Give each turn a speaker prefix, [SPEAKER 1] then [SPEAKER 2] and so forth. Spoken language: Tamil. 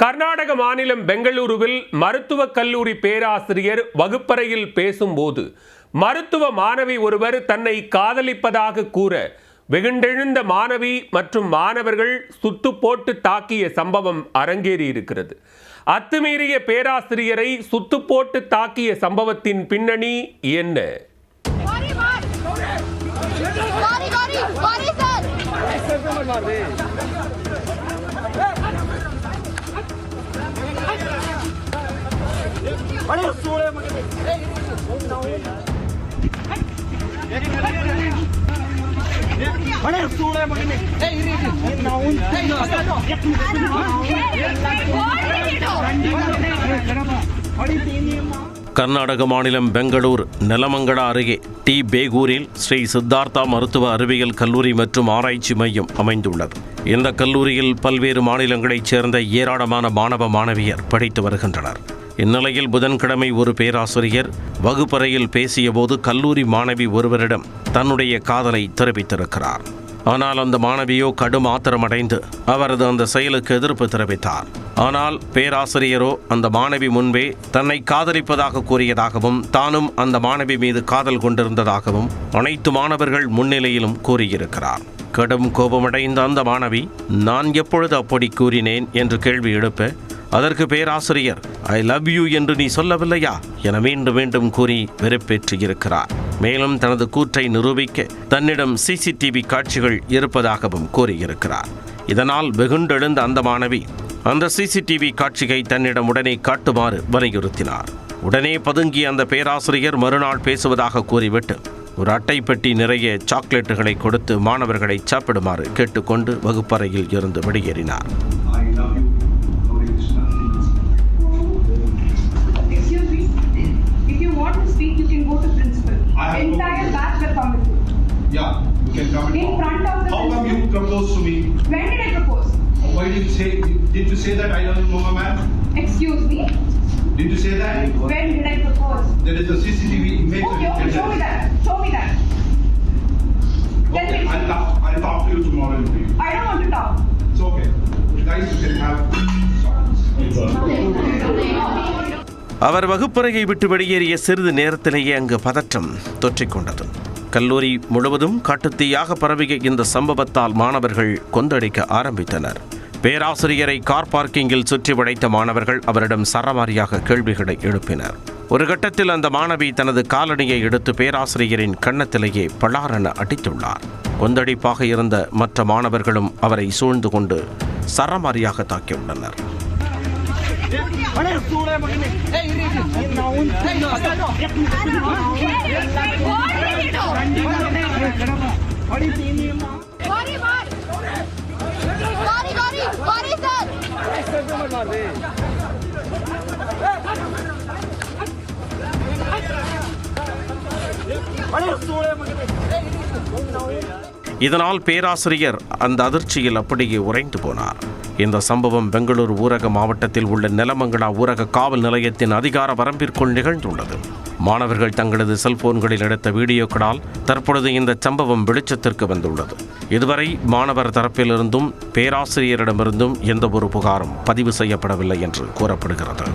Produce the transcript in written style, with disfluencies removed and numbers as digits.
[SPEAKER 1] கர்நாடக மாநிலம் பெங்களூருவில் மருத்துவக் கல்லூரி பேராசிரியர் வகுப்பறையில் பேசும்போது மருத்துவ மாணவி ஒருவர் தன்னை காதலிப்பதாக கூற வெகுண்டெழுந்த மாணவி மற்றும் மாணவர்கள் சுட்டு போட்டு தாக்கிய சம்பவம் அரங்கேறியிருக்கிறது. அத்துமீறிய பேராசிரியரை சுட்டு போட்டு தாக்கிய சம்பவத்தின் பின்னணி என்ன?
[SPEAKER 2] கர்நாடக மாநிலம் பெங்களூர் நெலமங்கடா அருகே டி பேகூரில் ஸ்ரீ சித்தார்த்தா மருத்துவ அறிவியல் கல்லூரி மற்றும் ஆராய்ச்சி மையம் அமைந்துள்ளது. இந்த கல்லூரியில் பல்வேறு மாநிலங்களைச் சேர்ந்த ஏராளமான மாணவ மாணவியர் படித்து வருகின்றனர். இந்நிலையில் புதன்கிழமை ஒரு பேராசிரியர் வகுப்பறையில் பேசியபோது கல்லூரி மாணவி ஒருவரிடம் தன்னுடைய காதலை தெரிவித்திருக்கிறார். ஆனால் அந்த மாணவியோ கடும் ஆத்திரமடைந்து அவரது அந்த செயலுக்கு எதிர்ப்பு தெரிவித்தார். ஆனால் பேராசிரியரோ அந்த மாணவி முன்பே தன்னை காதலிப்பதாக கூறியதாகவும் தானும் அந்த மாணவி மீது காதல் கொண்டிருந்ததாகவும் அனைத்து மாணவர்கள் முன்னிலையிலும் கூறியிருக்கிறார். கடும் கோபமடைந்த அந்த மாணவி, நான் எப்பொழுது அப்படி கூறினேன் என்று கேள்வி எழுப்ப அதற்கு பேராசிரியர், ஐ லவ் யூ என்று நீ சொல்லவில்லையா என மீண்டும் மீண்டும் கூறி வெறுப்பேற்றியிருக்கிறார். மேலும் தனது கூற்றை நிரூபிக்க தன்னிடம் சிசிடிவி காட்சிகள் இருப்பதாகவும் கூறியிருக்கிறார். இதனால் வெகுண்டெழுந்த அந்த மாணவி அந்த சிசிடிவி காட்சியை தன்னிடம் உடனே காட்டுமாறு வலியுறுத்தினார். உடனே பதுங்கிய அந்த பேராசிரியர் மறுநாள் பேசுவதாக கூறிவிட்டு ஒரு அட்டை பெட்டி நிறைய சாக்லேட்டுகளை கொடுத்து மாணவர்களை சாப்பிடுமாறு கேட்டுக்கொண்டு வகுப்பறையில் இருந்து வெளியேறினார்.
[SPEAKER 3] Entire batch will come with you.
[SPEAKER 4] Yeah, you can come
[SPEAKER 3] in front of the.
[SPEAKER 4] How come you proposed to me?
[SPEAKER 3] When did I propose?
[SPEAKER 4] Why did you say? Did you say that I love you, Mama man?
[SPEAKER 3] Excuse me.
[SPEAKER 4] Did you say that?
[SPEAKER 3] When did I propose?
[SPEAKER 4] There is a CCTV image.
[SPEAKER 3] Okay, show me that. Show me that.
[SPEAKER 4] Okay, I'll talk to you tomorrow.
[SPEAKER 3] I don't want to talk.
[SPEAKER 4] It's okay. Guys, you can have.
[SPEAKER 2] அவர் வகுப்பறையை விட்டு வெளியேறிய சிறிது நேரத்திலேயே அங்கு பதற்றம் தொற்றிக்கொண்டது. கல்லூரி முழுவதும் காட்டுத்தீயாக பரவிய இந்த சம்பவத்தால் மாணவர்கள் கொந்தளிக்க ஆரம்பித்தனர். பேராசிரியரை கார் பார்க்கிங்கில் சுற்றி வளைத்த மாணவர்கள் அவரிடம் சரமாரியாக கேள்விகளை எழுப்பினர். ஒரு கட்டத்தில் அந்த மாணவி தனது காலணியை எடுத்து பேராசிரியரின் கன்னத்திலேயே பளாரென அடித்துள்ளார். கொந்தளிப்பாக இருந்த மற்ற மாணவர்களும் அவரை சூழ்ந்து கொண்டு சரமாரியாக தாக்கியுள்ளனர். இதனால் பேராசிரியர் அந்த அதிர்ச்சியில் அப்படியே உறைந்து போனார். இந்த சம்பவம் பெங்களூரு ஊரக மாவட்டத்தில் உள்ள நெலமங்கடா ஊரக காவல் நிலையத்தின் அதிகார வரம்பிற்குள் நிகழ்ந்துள்ளது. மாணவர்கள் தங்களது செல்போன்களில் எடுத்த வீடியோக்களால் தற்பொழுது இந்த சம்பவம் வெளிச்சத்திற்கு வந்துள்ளது. இதுவரை மாணவர் தரப்பிலிருந்தும் பேராசிரியரிடமிருந்தும் எந்த ஒரு புகாரும் பதிவு செய்யப்படவில்லை என்று கூறப்படுகிறது.